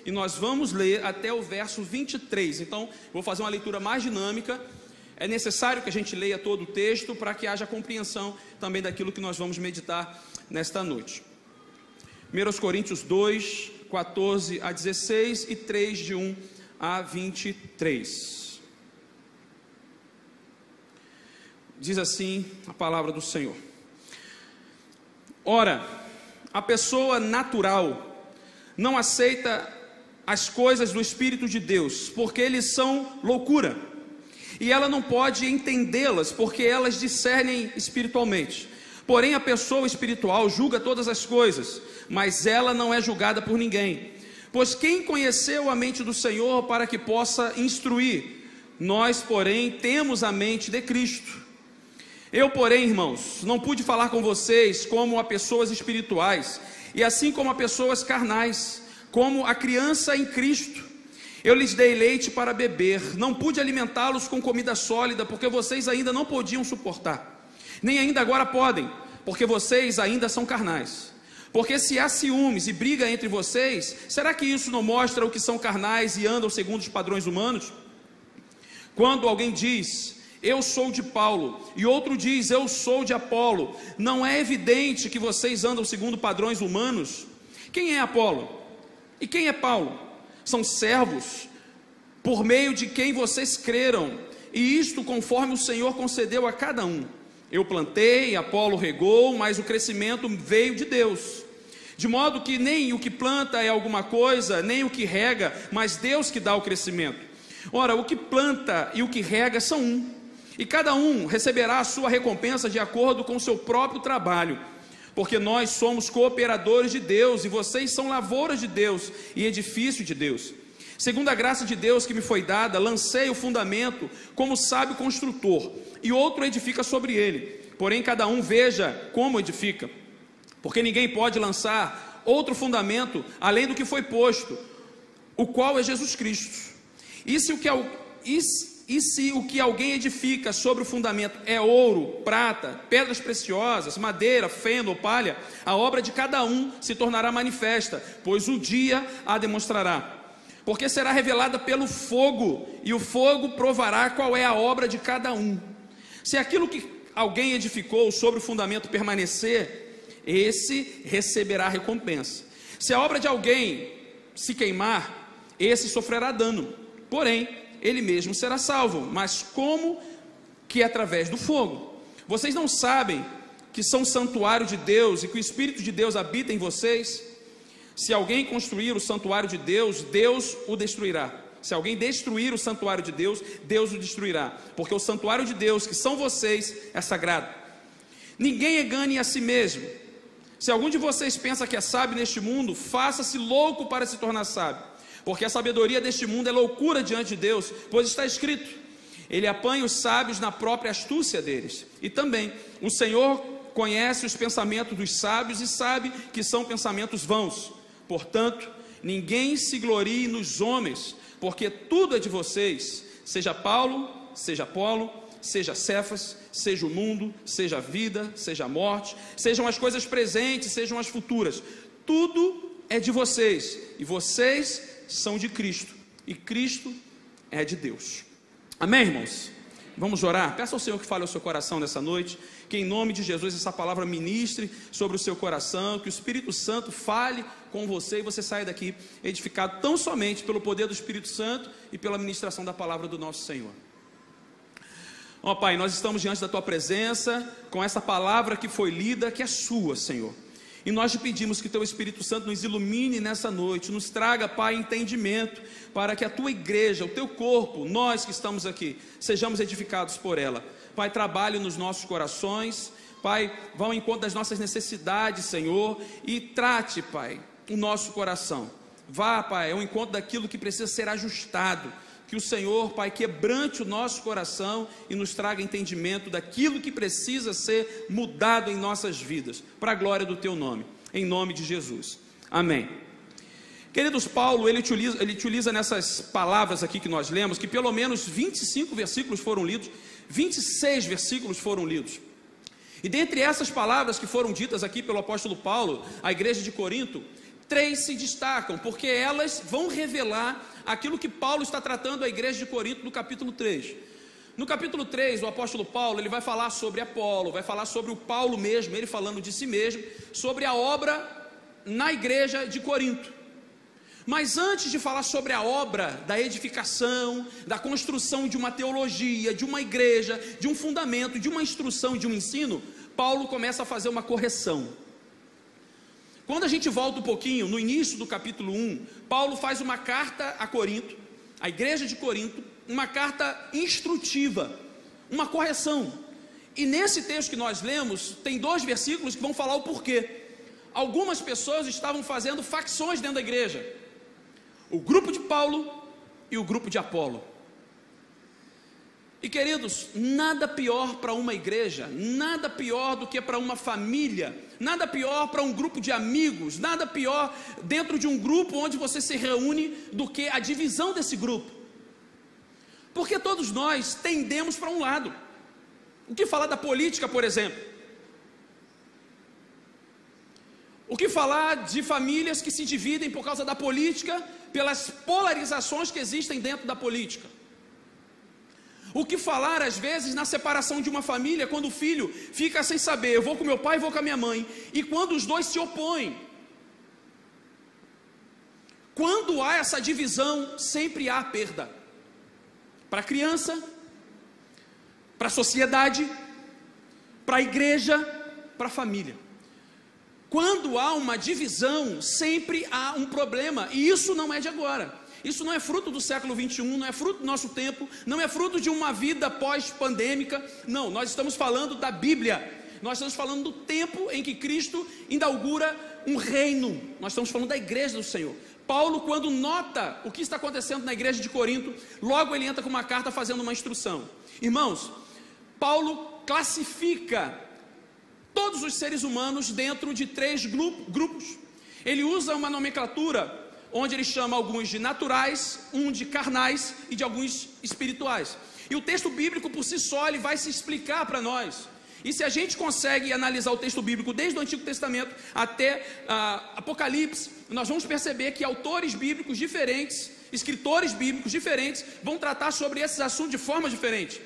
e nós vamos ler até o verso 23. Então, vou fazer uma leitura mais dinâmica. É necessário que a gente leia todo o texto para que haja compreensão também daquilo que nós vamos meditar nesta noite. 1 Coríntios 2, 14 a 16 e 3, de 1 a 23. Diz assim a palavra do Senhor: Ora, a pessoa natural não aceita as coisas do Espírito de Deus, porque eles são loucura, e ela não pode entendê-las, porque elas discernem espiritualmente. Porém, a pessoa espiritual julga todas as coisas, mas ela não é julgada por ninguém. Pois quem conheceu a mente do Senhor para que possa instruir? Nós, porém, temos a mente de Cristo. Eu, porém, irmãos, não pude falar com vocês como a pessoas espirituais, e assim como a pessoas carnais, como a criança em Cristo. Eu lhes dei leite para beber, não pude alimentá-los com comida sólida, porque vocês ainda não podiam suportar, nem ainda agora podem, porque vocês ainda são carnais. Porque se há ciúmes e briga entre vocês, será que isso não mostra o que são carnais e andam segundo os padrões humanos? Quando alguém diz, eu sou de Paulo, e outro diz, eu sou de Apolo, não é evidente que vocês andam segundo padrões humanos? Quem é Apolo? E quem é Paulo? São servos, por meio de quem vocês creram, e isto conforme o Senhor concedeu a cada um. Eu plantei, Apolo regou, mas o crescimento veio de Deus. De modo que nem o que planta é alguma coisa, nem o que rega, mas Deus que dá o crescimento. Ora, o que planta e o que rega são um, e cada um receberá a sua recompensa de acordo com o seu próprio trabalho. Porque nós somos cooperadores de Deus, e vocês são lavouras de Deus e edifício de Deus. Segundo a graça de Deus que me foi dada, lancei o fundamento como sábio construtor, e outro edifica sobre ele. Porém, cada um veja como edifica, porque ninguém pode lançar outro fundamento além do que foi posto, o qual é Jesus Cristo. E se o que alguém edifica sobre o fundamento é ouro, prata, pedras preciosas, madeira, feno ou palha, a obra de cada um se tornará manifesta, pois o dia a demonstrará. Porque será revelada pelo fogo, e o fogo provará qual é a obra de cada um. Se aquilo que alguém edificou sobre o fundamento permanecer, esse receberá recompensa. Se a obra de alguém se queimar, esse sofrerá dano. Porém, ele mesmo será salvo, mas como que através do fogo? Vocês não sabem que são santuário de Deus e que o Espírito de Deus habita em vocês? Se alguém construir o santuário de Deus, Deus o destruirá. Se alguém destruir o santuário de Deus, Deus o destruirá. Porque o santuário de Deus, que são vocês, é sagrado. Ninguém engane a si mesmo. Se algum de vocês pensa que é sábio neste mundo, faça-se louco para se tornar sábio. Porque a sabedoria deste mundo é loucura diante de Deus, pois está escrito, ele apanha os sábios na própria astúcia deles. E também, o Senhor conhece os pensamentos dos sábios e sabe que são pensamentos vãos. Portanto, ninguém se glorie nos homens, porque tudo é de vocês, seja Paulo, seja Apolo, seja Cefas, seja o mundo, seja a vida, seja a morte, sejam as coisas presentes, sejam as futuras, tudo é de vocês, e vocês são de Cristo, e Cristo é de Deus. Amém, irmãos? Vamos orar? Peça ao Senhor que fale ao seu coração nessa noite, que em nome de Jesus essa palavra ministre sobre o seu coração, que o Espírito Santo fale com você e você saia daqui edificado tão somente pelo poder do Espírito Santo e pela ministração da palavra do nosso Senhor. Ó Pai, nós estamos diante da Tua presença com essa palavra que foi lida, que é Sua, Senhor. E nós te pedimos que Teu Espírito Santo nos ilumine nessa noite, nos traga, Pai, entendimento, para que a Tua igreja, o Teu corpo, nós que estamos aqui, sejamos edificados por ela. Pai, trabalhe nos nossos corações, Pai, vá ao encontro das nossas necessidades, Senhor, e trate, Pai, o nosso coração. Vá, Pai, ao encontro daquilo que precisa ser ajustado. Que o Senhor, Pai, quebrante o nosso coração e nos traga entendimento daquilo que precisa ser mudado em nossas vidas, para a glória do Teu nome, em nome de Jesus, amém. Queridos, Paulo, ele utiliza nessas palavras aqui que nós lemos, que pelo menos 25 versículos foram lidos, 26 versículos foram lidos, e dentre essas palavras que foram ditas aqui pelo apóstolo Paulo, à igreja de Corinto, 3 se destacam, porque elas vão revelar aquilo que Paulo está tratando à igreja de Corinto no capítulo 3. No capítulo 3, o apóstolo Paulo, ele vai falar sobre Apolo, vai falar sobre o Paulo mesmo, ele falando de si mesmo, sobre a obra na igreja de Corinto. Mas antes de falar sobre a obra da edificação, da construção de uma teologia, de uma igreja, de um fundamento, de uma instrução, de um ensino, Paulo começa a fazer uma correção. Quando a gente volta um pouquinho, no início do capítulo 1, Paulo faz uma carta a Corinto, a igreja de Corinto, uma carta instrutiva, uma correção. E nesse texto que nós lemos, tem 2 versículos que vão falar o porquê. Algumas pessoas estavam fazendo facções dentro da igreja. O grupo de Paulo e o grupo de Apolo. E queridos, nada pior para uma igreja, nada pior do que para uma família, nada pior para um grupo de amigos, nada pior dentro de um grupo onde você se reúne do que a divisão desse grupo. Porque todos nós tendemos para um lado. O que falar da política, por exemplo? O que falar de famílias que se dividem por causa da política, pelas polarizações que existem dentro da política? O que falar às vezes na separação de uma família, quando o filho fica sem saber, eu vou com meu pai, vou com a minha mãe, e quando os dois se opõem? Quando há essa divisão, sempre há perda. Para a criança, para a sociedade, para a igreja, para a família. Quando há uma divisão, sempre há um problema, e isso não é de agora. Isso não é fruto do século 21, não é fruto do nosso tempo, não é fruto de uma vida pós-pandêmica. Não, nós estamos falando da Bíblia. Nós estamos falando do tempo em que Cristo inaugura um reino. Nós estamos falando da igreja do Senhor. Paulo, quando nota o que está acontecendo na igreja de Corinto, logo ele entra com uma carta fazendo uma instrução. Irmãos, Paulo classifica todos os seres humanos dentro de 3 grupos. Ele usa uma nomenclatura onde ele chama alguns de naturais, de carnais e de alguns espirituais. E o texto bíblico por si só ele vai se explicar para nós. E se a gente consegue analisar o texto bíblico desde o Antigo Testamento até Apocalipse, nós vamos perceber que autores bíblicos diferentes, escritores bíblicos diferentes, vão tratar sobre esses assuntos de forma diferente.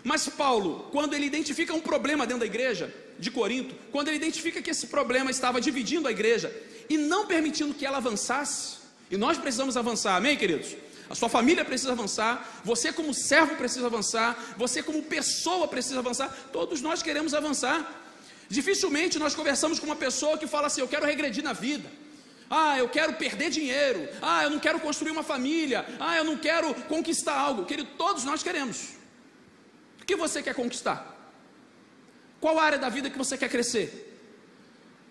Mas Paulo, quando ele identifica um problema dentro da igreja de Corinto, quando ele identifica que esse problema estava dividindo a igreja e não permitindo que ela avançasse, e nós precisamos avançar, amém, queridos? A sua família precisa avançar, você como servo precisa avançar, você como pessoa precisa avançar, todos nós queremos avançar. Dificilmente nós conversamos com uma pessoa que fala assim, eu quero regredir na vida, eu quero perder dinheiro, eu não quero construir uma família, eu não quero conquistar algo. Querido, todos nós queremos. O que você quer conquistar? Qual área da vida que você quer crescer?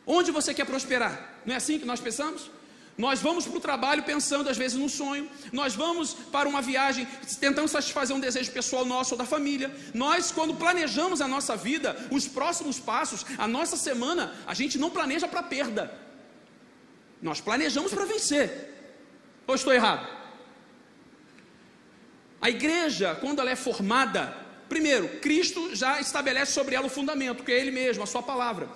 Onde você quer prosperar? Não é assim que nós pensamos? Nós vamos para o trabalho pensando às vezes num sonho, nós vamos para uma viagem tentando satisfazer um desejo pessoal nosso ou da família. Nós, quando planejamos a nossa vida, os próximos passos, a nossa semana, a gente não planeja para perda, nós planejamos para vencer. Ou estou errado? A igreja, quando ela é formada, primeiro, Cristo já estabelece sobre ela o fundamento, que é Ele mesmo, a sua palavra.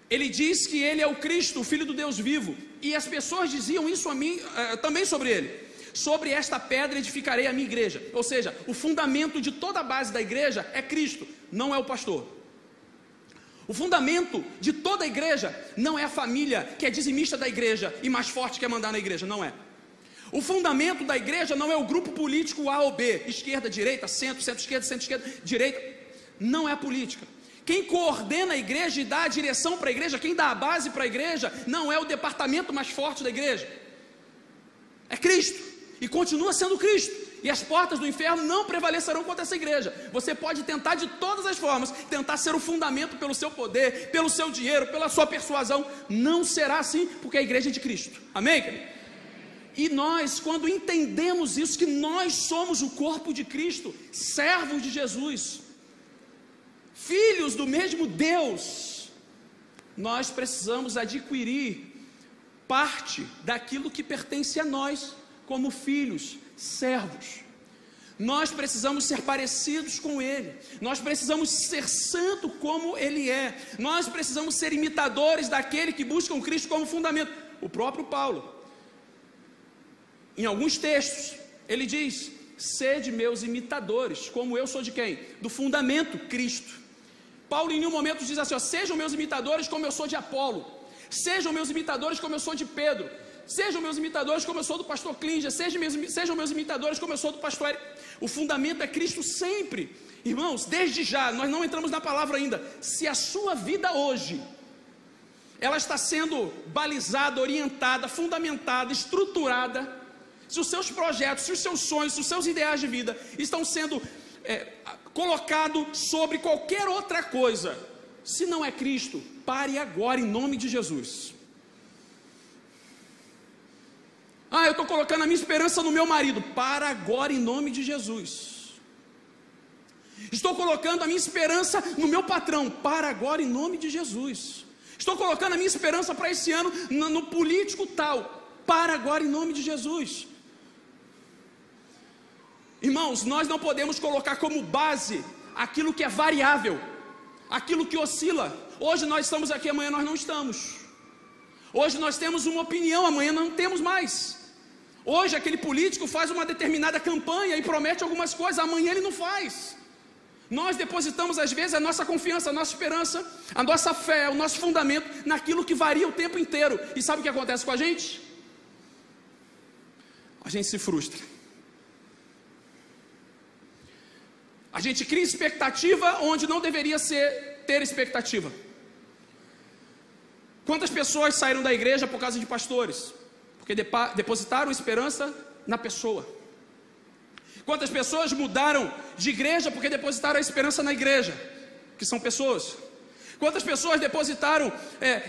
Ele diz que Ele é o Cristo, o Filho do Deus vivo, e as pessoas diziam isso a mim, também sobre Ele. Sobre esta pedra edificarei a minha igreja. Ou seja, o fundamento de toda a base da igreja é Cristo, não é o pastor. O fundamento de toda a igreja não é a família que é dizimista da igreja e mais forte quer mandar na igreja, não é. O fundamento da igreja não é o grupo político A ou B, esquerda, direita, centro-esquerda, direita. Não é a política. Quem coordena a igreja e dá a direção para a igreja, quem dá a base para a igreja, não é o departamento mais forte da igreja, é Cristo, e continua sendo Cristo, e as portas do inferno não prevalecerão contra essa igreja. Você pode tentar de todas as formas, tentar ser o fundamento pelo seu poder, pelo seu dinheiro, pela sua persuasão, não será assim, porque a igreja é de Cristo, amém, querido? E nós, quando entendemos isso, que nós somos o corpo de Cristo, servos de Jesus, filhos do mesmo Deus, nós precisamos adquirir parte daquilo que pertence a nós, como filhos, servos. Nós precisamos ser parecidos com Ele, nós precisamos ser santo como Ele é, nós precisamos ser imitadores daquele que busca Cristo como fundamento. o próprio Paulo, em alguns textos, ele diz: sede meus imitadores, como eu sou de quem? Do fundamento, Cristo. Paulo em nenhum momento diz assim, ó, sejam meus imitadores como eu sou de Apolo, sejam meus imitadores como eu sou de Pedro, sejam meus imitadores como eu sou do pastor Clíndia, sejam meus imitadores como eu sou do pastor Eric. O fundamento é Cristo sempre. Irmãos, desde já, nós não entramos na palavra ainda. Se a sua vida hoje, ela está sendo balizada, orientada, fundamentada, estruturada, se os seus projetos, se os seus sonhos, se os seus ideais de vida estão sendo colocados sobre qualquer outra coisa, se não é Cristo, pare agora em nome de Jesus. Eu estou colocando a minha esperança no meu marido. Para agora em nome de Jesus. Estou colocando a minha esperança no meu patrão. Para agora em nome de Jesus. Estou colocando a minha esperança para esse ano no político tal. Para agora em nome de Jesus. Irmãos, nós não podemos colocar como base aquilo que é variável, aquilo que oscila. Hoje nós estamos aqui, amanhã nós não estamos. Hoje nós temos uma opinião, amanhã não temos mais. Hoje aquele político faz uma determinada campanha e promete algumas coisas, amanhã ele não faz. Nós depositamos às vezes a nossa confiança, a nossa esperança, a nossa fé, o nosso fundamento naquilo que varia o tempo inteiro. E sabe o que acontece com a gente? A gente se frustra. A gente cria expectativa onde não deveria ter expectativa. Quantas pessoas saíram da igreja por causa de pastores? Porque depositaram esperança na pessoa. Quantas pessoas mudaram de igreja porque depositaram a esperança na igreja? Que são pessoas. Quantas pessoas depositaram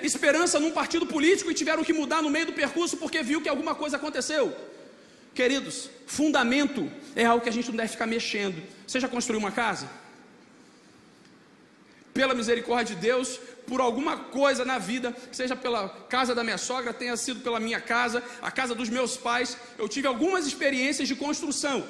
esperança num partido político e tiveram que mudar no meio do percurso porque viu que alguma coisa aconteceu? Queridos, fundamento é algo que a gente não deve ficar mexendo. Você já construiu uma casa? Pela misericórdia de Deus, por alguma coisa na vida, seja pela casa da minha sogra, tenha sido pela minha casa, a casa dos meus pais, eu tive algumas experiências de construção,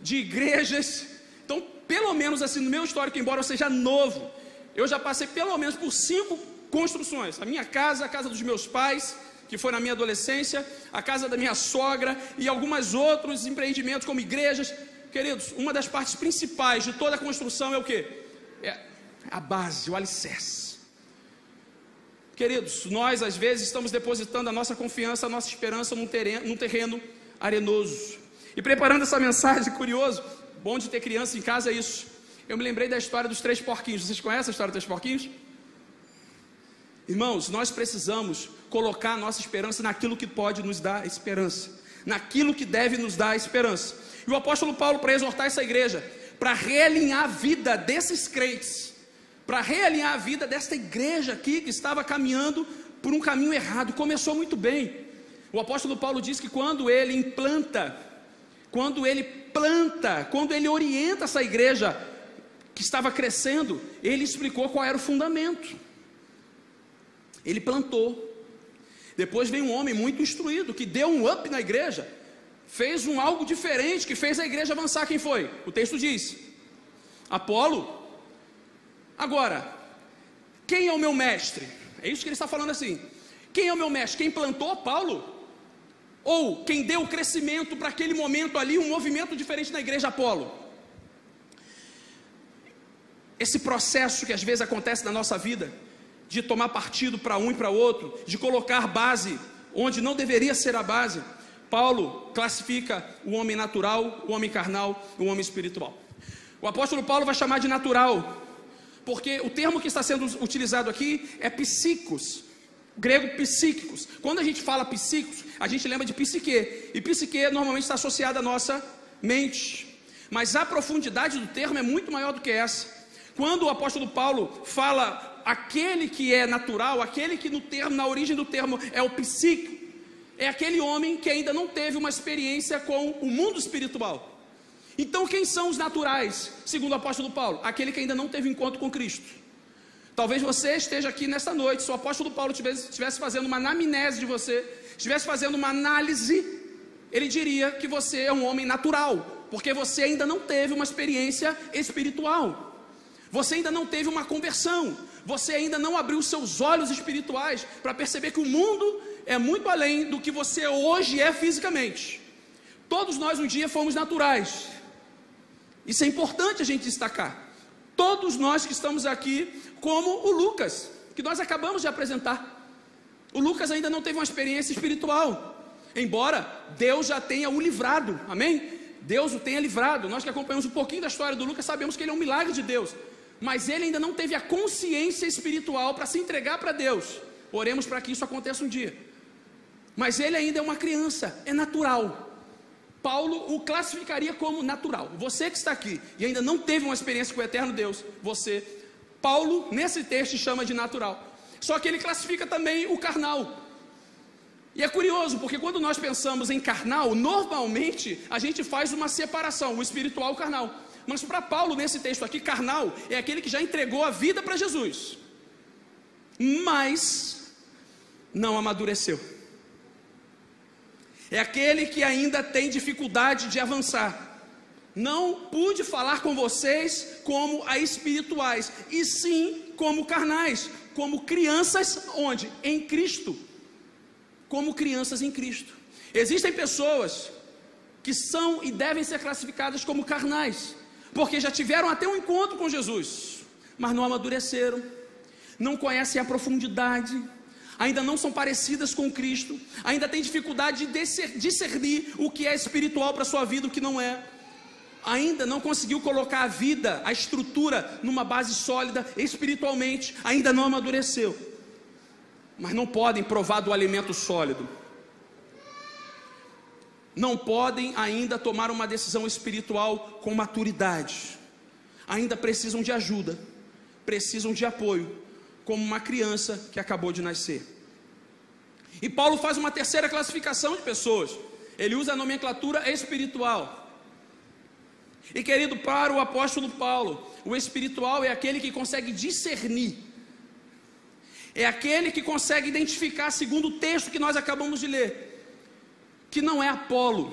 de igrejas. Então, pelo menos assim, no meu histórico, embora eu seja novo, eu já passei pelo menos por 5 construções. A minha casa, a casa dos meus pais, que foi na minha adolescência, a casa da minha sogra e alguns outros empreendimentos como igrejas. Queridos, uma das partes principais de toda a construção é o quê? É a base, o alicerce. Queridos, nós às vezes estamos depositando a nossa confiança, a nossa esperança num terreno arenoso. E preparando essa mensagem, curioso, bom de ter criança em casa é isso. Eu me lembrei da história dos 3 porquinhos. Vocês conhecem a história dos 3 porquinhos? Irmãos, nós precisamos colocar a nossa esperança naquilo que pode nos dar esperança, naquilo que deve nos dar esperança. E o apóstolo Paulo, para exortar essa igreja, para realinhar a vida desses crentes, para realinhar a vida desta igreja aqui que estava caminhando por um caminho errado, começou muito bem. O apóstolo Paulo diz que quando ele implanta, quando ele orienta essa igreja que estava crescendo, ele explicou qual era o fundamento. Ele plantou. Depois veio um homem muito instruído, que deu um up na igreja, fez algo diferente, que fez a igreja avançar. Quem foi? O texto diz: Apolo. Agora, quem é o meu mestre? É isso que ele está falando assim. Quem é o meu mestre? Quem plantou? Paulo? Ou quem deu o crescimento para aquele momento ali, um movimento diferente na igreja? Apolo? Esse processo que às vezes acontece na nossa vida, de tomar partido para um e para outro, de colocar base onde não deveria ser a base, Paulo classifica o homem natural, o homem carnal e o homem espiritual. O apóstolo Paulo vai chamar de natural, porque o termo que está sendo utilizado aqui é psíquicos, grego psíquicos. Quando a gente fala psíquicos, a gente lembra de psique, e psique normalmente está associada à nossa mente, mas a profundidade do termo é muito maior do que essa. Quando o apóstolo Paulo fala aquele que é natural, aquele que na origem do termo é o psíquico, é aquele homem que ainda não teve uma experiência com o mundo espiritual. Então quem são os naturais, segundo o apóstolo Paulo? Aquele que ainda não teve encontro com Cristo. Talvez você esteja aqui nesta noite, se o apóstolo Paulo estivesse fazendo uma anamnese de você, estivesse fazendo uma análise, ele diria que você é um homem natural, porque você ainda não teve uma experiência espiritual. Você ainda não teve uma conversão, você ainda não abriu seus olhos espirituais para perceber que o mundo é muito além do que você hoje é fisicamente. Todos nós um dia fomos naturais. Isso é importante a gente destacar. Todos nós que estamos aqui, como o Lucas, que nós acabamos de apresentar. O Lucas ainda não teve uma experiência espiritual, embora Deus já tenha o livrado, amém? Deus o tenha livrado. Nós que acompanhamos um pouquinho da história do Lucas, sabemos que ele é um milagre de Deus, mas ele ainda não teve a consciência espiritual para se entregar para Deus. Oremos para que isso aconteça um dia. Mas ele ainda é uma criança, é natural. Paulo o classificaria como natural. Você que está aqui e ainda não teve uma experiência com o eterno Deus, Paulo nesse texto chama de natural. Só que ele classifica também o carnal. E é curioso, porque quando nós pensamos em carnal, normalmente a gente faz uma separação, o espiritual e o carnal. Mas para Paulo, nesse texto aqui, carnal é aquele que já entregou a vida para Jesus, mas não amadureceu. É aquele que ainda tem dificuldade de avançar. Não pude falar com vocês como a espirituais, e sim como carnais, como crianças, onde? Em Cristo. Como crianças em Cristo. Existem pessoas que são e devem ser classificadas como carnais, porque já tiveram até um encontro com Jesus, mas não amadureceram, não conhecem a profundidade, ainda não são parecidas com Cristo, ainda têm dificuldade de discernir o que é espiritual para a sua vida, o que não é. Ainda não conseguiu colocar a vida, a estrutura, numa base sólida espiritualmente, ainda não amadureceu, mas não podem provar do alimento sólido, não podem ainda tomar uma decisão espiritual com maturidade, ainda precisam de ajuda, precisam de apoio, como uma criança que acabou de nascer. E Paulo faz uma terceira classificação de pessoas, ele usa a nomenclatura espiritual. E querido, para o apóstolo Paulo, o espiritual é aquele que consegue discernir, é aquele que consegue identificar, segundo o texto que nós acabamos de ler, que não é Apolo,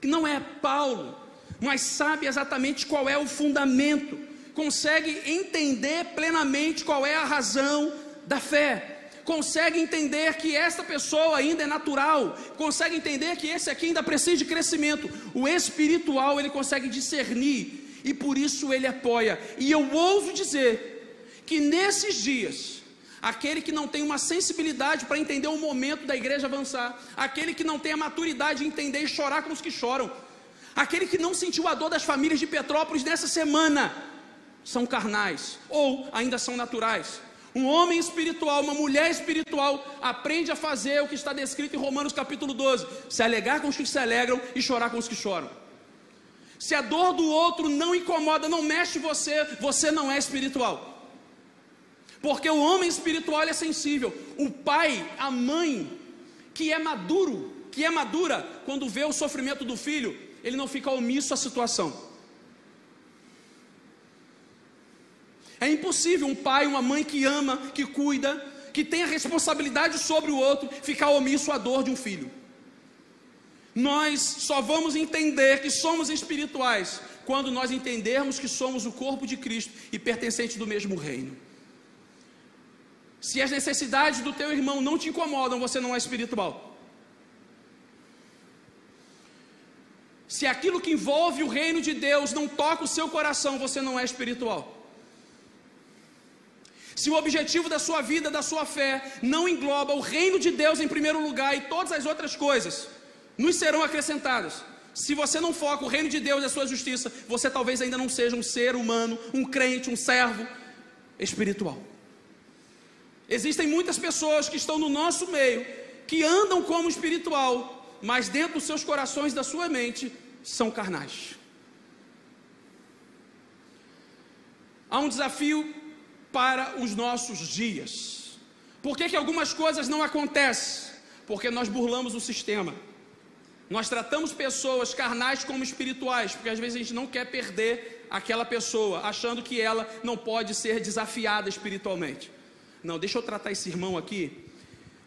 que não é Paulo, mas sabe exatamente qual é o fundamento, consegue entender plenamente qual é a razão da fé, consegue entender que esta pessoa ainda é natural, consegue entender que esse aqui ainda precisa de crescimento. O espiritual ele consegue discernir e por isso ele apoia. E eu ouso dizer que nesses dias, aquele que não tem uma sensibilidade para entender o momento da igreja avançar, aquele que não tem a maturidade de entender e chorar com os que choram, aquele que não sentiu a dor das famílias de Petrópolis nessa semana, são carnais ou ainda são naturais. Um homem espiritual, uma mulher espiritual, aprende a fazer o que está descrito em Romanos capítulo 12, se alegrar com os que se alegram e chorar com os que choram. Se a dor do outro não incomoda, não mexe você, você não é espiritual. Porque o homem espiritual é sensível. O pai, a mãe, que é madura, quando vê o sofrimento do filho, ele não fica omisso à situação. É impossível um pai, uma mãe que ama, que cuida, que tem a responsabilidade sobre o outro, ficar omisso à dor de um filho. Nós só vamos entender que somos espirituais quando nós entendermos que somos o corpo de Cristo e pertencentes do mesmo reino. Se as necessidades do teu irmão não te incomodam, você não é espiritual. Se aquilo que envolve o reino de Deus não toca o seu coração, você não é espiritual. Se o objetivo da sua vida, da sua fé, não engloba o reino de Deus em primeiro lugar e todas as outras coisas nos serão acrescentadas. Se você não foca o reino de Deus e a sua justiça, você talvez ainda não seja um ser humano, um crente, um servo espiritual. Existem muitas pessoas que estão no nosso meio, que andam como espiritual, mas dentro dos seus corações, da sua mente, são carnais. Há um desafio para os nossos dias. Por que algumas coisas não acontecem? Porque nós burlamos o sistema. Nós tratamos pessoas carnais como espirituais, porque às vezes a gente não quer perder aquela pessoa, achando que ela não pode ser desafiada espiritualmente. Não, deixa eu tratar esse irmão aqui,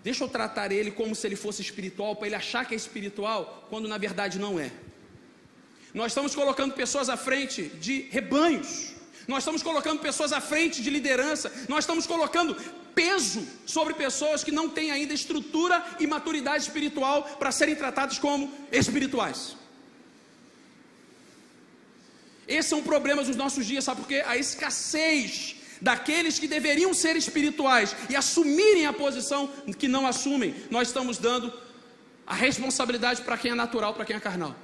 deixa eu tratar ele como se ele fosse espiritual, para ele achar que é espiritual, quando na verdade não é. Nós estamos colocando pessoas à frente de rebanhos, nós estamos colocando pessoas à frente de liderança, nós estamos colocando peso sobre pessoas que não têm ainda estrutura e maturidade espiritual para serem tratadas como espirituais. Esse é um problema dos nossos dias, sabe por quê? A escassez daqueles que deveriam ser espirituais e assumirem a posição que não assumem. Nós estamos dando a responsabilidade para quem é natural, para quem é carnal.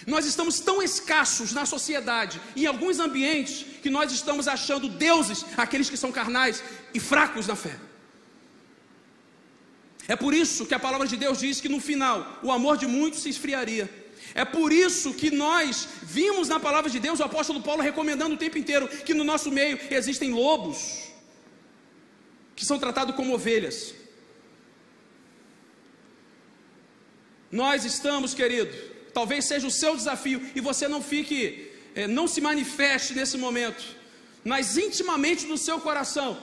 Nós estamos tão escassos na sociedade, em alguns ambientes, que nós estamos achando deuses aqueles que são carnais e fracos na fé. É por isso que a palavra de Deus diz que no final o amor de muitos se esfriaria. É por isso que nós vimos na palavra de Deus o apóstolo Paulo recomendando o tempo inteiro que no nosso meio existem lobos que são tratados como ovelhas. Nós estamos, querido, talvez seja o seu desafio, e você não se manifeste nesse momento, mas intimamente no seu coração,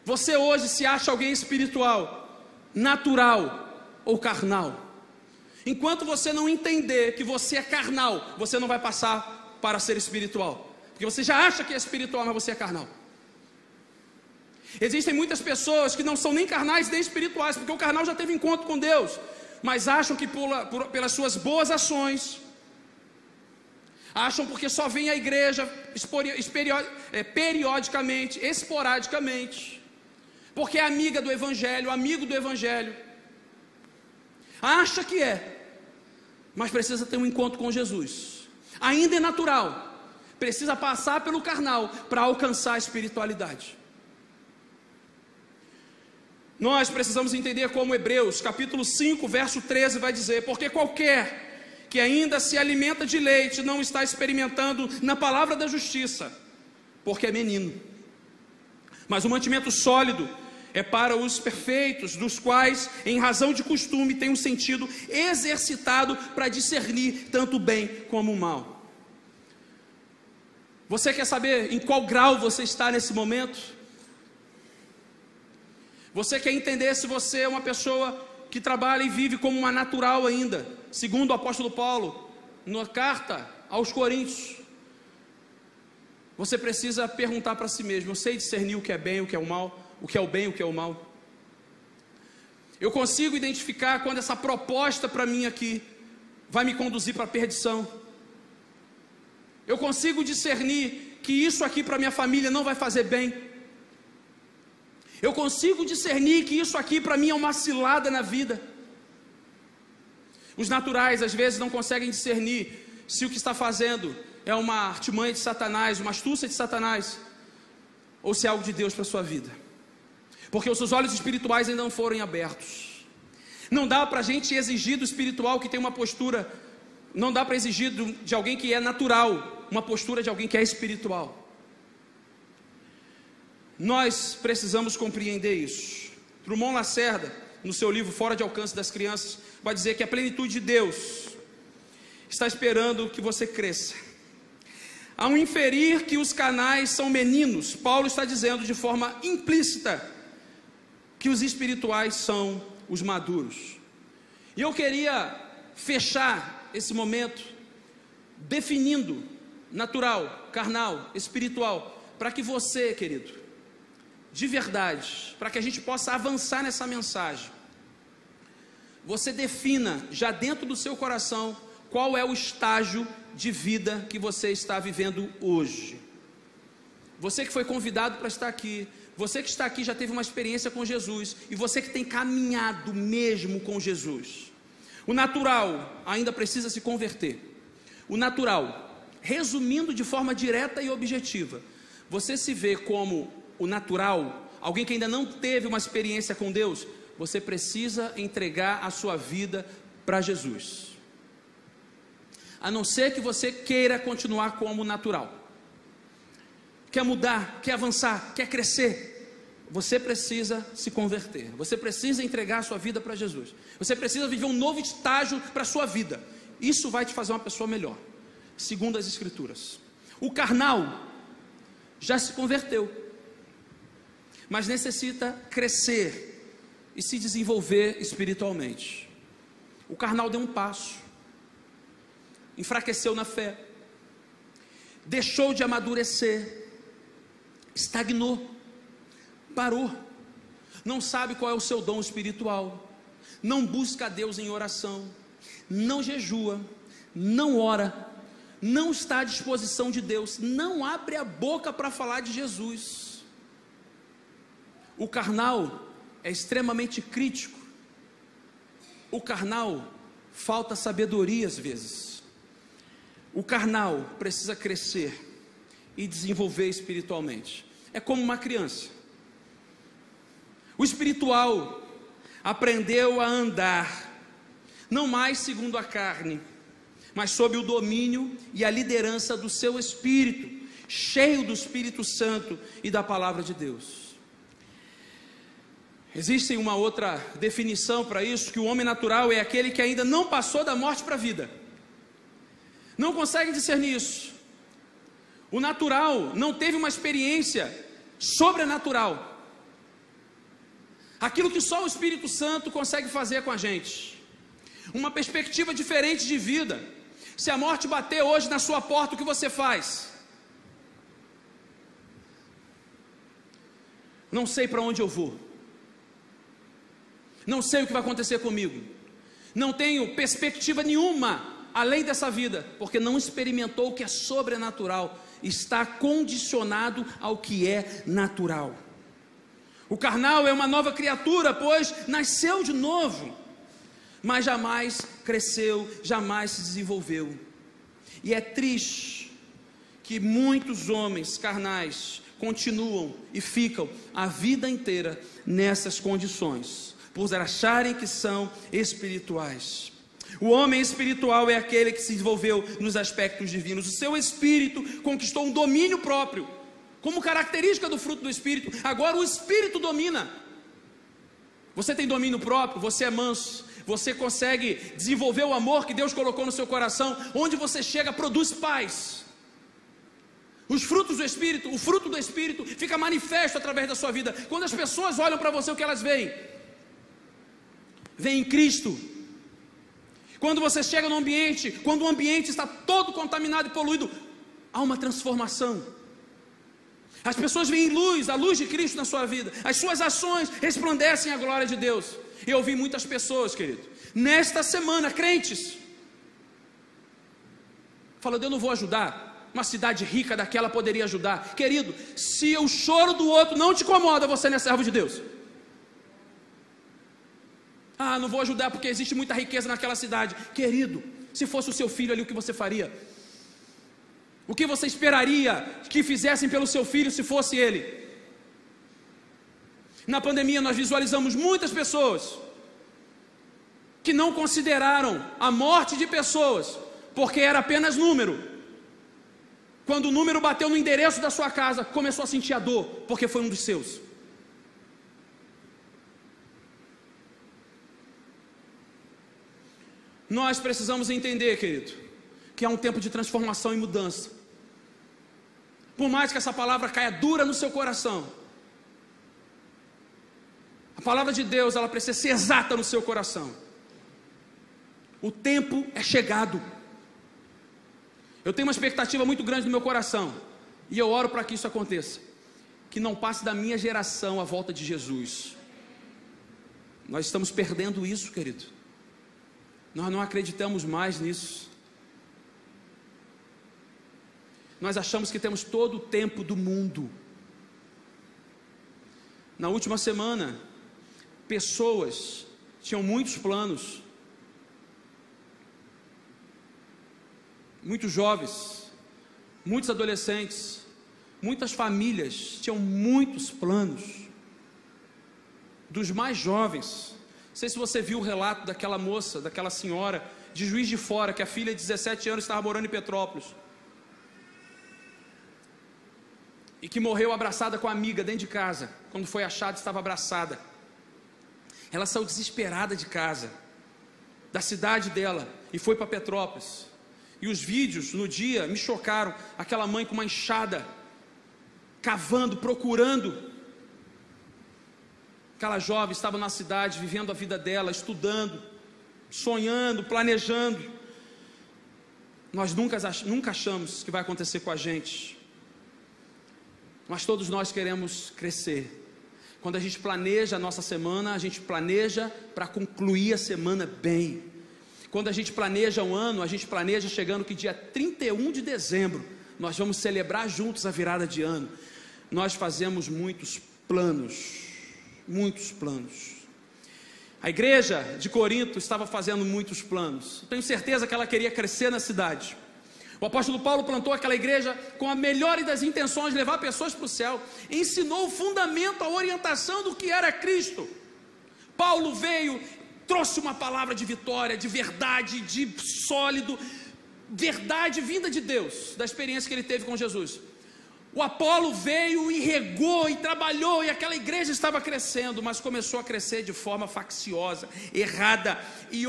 você hoje se acha alguém espiritual, natural ou carnal. Enquanto você não entender que você é carnal, você não vai passar para ser espiritual, porque você já acha que é espiritual, mas você é carnal. Existem muitas pessoas que não são nem carnais nem espirituais, porque o carnal já teve encontro com Deus, mas acham que pelas suas boas ações, acham porque só vem à igreja periodicamente, esporadicamente, porque é amiga do evangelho, amigo do evangelho, acha que mas precisa ter um encontro com Jesus. Ainda é natural, precisa passar pelo carnal para alcançar a espiritualidade. Nós precisamos entender como Hebreus capítulo 5 verso 13 vai dizer: porque qualquer que ainda se alimenta de leite não está experimentando na palavra da justiça, porque é menino. Mas o mantimento sólido é para os perfeitos, dos quais, em razão de costume, tem um sentido exercitado para discernir tanto o bem como o mal. Você quer saber em qual grau você está nesse momento? Você quer entender se você é uma pessoa que trabalha e vive como uma natural ainda, segundo o apóstolo Paulo, na carta aos Coríntios? Você precisa perguntar para si mesmo: eu sei discernir o que é bem, o que é o mal? O que é o bem, o que é o mal? Eu consigo identificar quando essa proposta para mim aqui vai me conduzir para a perdição. Eu consigo discernir que isso aqui para minha família não vai fazer bem. Eu consigo discernir que isso aqui para mim é uma cilada na vida. Os naturais às vezes não conseguem discernir se o que está fazendo é uma artimanha de Satanás, uma astúcia de Satanás, ou se é algo de Deus para a sua vida. Porque os seus olhos espirituais ainda não foram abertos. Não dá para a gente exigir do espiritual que tem uma postura, não dá para exigir de alguém que é natural, uma postura de alguém que é espiritual. Nós precisamos compreender isso. Drummond Lacerda, no seu livro Fora de Alcance das Crianças, vai dizer que a plenitude de Deus está esperando que você cresça. Ao inferir que os canais são meninos, Paulo está dizendo de forma implícita que os espirituais são os maduros. E eu queria fechar esse momento definindo natural, carnal, espiritual, para que você, querido, de verdade, para que a gente possa avançar nessa mensagem, você defina já dentro do seu coração qual é o estágio de vida que você está vivendo hoje. Você que foi convidado para estar aqui, você que está aqui já teve uma experiência com Jesus, e você que tem caminhado mesmo com Jesus. O natural ainda precisa se converter. O natural, resumindo de forma direta e objetiva, você se vê como o natural, alguém que ainda não teve uma experiência com Deus, você precisa entregar a sua vida para Jesus. A não ser que você queira continuar como natural. Quer mudar, quer avançar, quer crescer, você precisa se converter, você precisa entregar a sua vida para Jesus, você precisa viver um novo estágio para a sua vida. Isso vai te fazer uma pessoa melhor, segundo as Escrituras. O carnal já se converteu, mas necessita crescer e se desenvolver espiritualmente. O carnal deu um passo, enfraqueceu na fé, deixou de amadurecer, estagnou, parou, não sabe qual é o seu dom espiritual, não busca a Deus em oração, não jejua, não ora, não está à disposição de Deus, não abre a boca para falar de Jesus. O carnal é extremamente crítico, o carnal falta sabedoria às vezes, o carnal precisa crescer e desenvolver espiritualmente. É como uma criança. O espiritual aprendeu a andar, não mais segundo a carne, mas sob o domínio e a liderança do seu espírito, cheio do Espírito Santo e da palavra de Deus. Existe uma outra definição para isso, que o homem natural é aquele que ainda não passou da morte para a vida, não consegue discernir isso. O natural não teve uma experiência sobrenatural, aquilo que só o Espírito Santo consegue fazer com a gente, uma perspectiva diferente de vida. Se a morte bater hoje na sua porta, o que você faz? Não sei para onde eu vou, não sei o que vai acontecer comigo, não tenho perspectiva nenhuma além dessa vida, porque não experimentou o que é sobrenatural, está condicionado ao que é natural. O carnal é uma nova criatura, pois nasceu de novo, mas jamais cresceu, jamais se desenvolveu. E é triste que muitos homens carnais continuam e ficam a vida inteira nessas condições, por acharem que são espirituais. O homem espiritual é aquele que se desenvolveu nos aspectos divinos. O seu espírito conquistou um domínio próprio, como característica do fruto do Espírito. Agora o Espírito domina. Você tem domínio próprio, você é manso, você consegue desenvolver o amor que Deus colocou no seu coração. Onde você chega, produz paz. Os frutos do Espírito, o fruto do Espírito fica manifesto através da sua vida. Quando as pessoas olham para você, o que elas veem? Veem Cristo. Quando você chega no ambiente, quando o ambiente está todo contaminado e poluído, há uma transformação. As pessoas veem luz, a luz de Cristo na sua vida. As suas ações resplandecem a glória de Deus. Eu ouvi muitas pessoas, querido, nesta semana, crentes, falando: eu não vou ajudar, uma cidade rica daquela poderia ajudar. Querido, se o choro do outro não te incomoda, você não é servo de Deus. Ah, não vou ajudar porque existe muita riqueza naquela cidade. Querido, se fosse o seu filho ali, o que você faria? O que você esperaria que fizessem pelo seu filho se fosse ele? Na pandemia nós visualizamos muitas pessoas que não consideraram a morte de pessoas, porque era apenas número. Quando o número bateu no endereço da sua casa, começou a sentir a dor, porque foi um dos seus. Nós precisamos entender, querido, que é um tempo de transformação e mudança. Por mais que essa palavra caia dura no seu coração, a palavra de Deus, ela precisa ser exata no seu coração. O tempo é chegado. Eu tenho uma expectativa muito grande no meu coração, e eu oro para que isso aconteça, que não passe da minha geração a volta de Jesus. Nós estamos perdendo isso, querido. Nós não acreditamos mais nisso. Nós achamos que temos todo o tempo do mundo. Na última semana, pessoas tinham muitos planos, muitos jovens, muitos adolescentes, muitas famílias tinham muitos planos. Dos mais jovens, não sei se você viu o relato daquela moça, daquela senhora de Juiz de Fora, que a filha de 17 anos estava morando em Petrópolis e que morreu abraçada com a amiga dentro de casa. Quando foi achada, estava abraçada. Ela saiu desesperada de casa, da cidade dela, e foi para Petrópolis. E os vídeos no dia me chocaram. Aquela mãe com uma enxada, cavando, procurando. Aquela jovem estava na cidade, vivendo a vida dela, estudando, sonhando, planejando. Nós nunca achamos que vai acontecer com a gente. mas todos nós queremos crescer. Quando a gente planeja a nossa semana, a gente planeja para concluir a semana bem. Quando a gente planeja um ano, a gente planeja chegando que dia 31 de dezembro, nós vamos celebrar juntos a virada de ano. Nós fazemos muitos planos, muitos planos. A igreja de Corinto estava fazendo muitos planos. Tenho certeza que ela queria crescer na cidade. O apóstolo Paulo plantou aquela igreja com a melhor das intenções, levar pessoas para o céu. Ensinou o fundamento, a orientação do que era Cristo. Paulo veio, trouxe uma palavra de vitória, de verdade, de sólido, verdade vinda de Deus, da experiência que ele teve com Jesus. O Apolo veio e regou e trabalhou, e aquela igreja estava crescendo, mas começou a crescer de forma facciosa, errada, e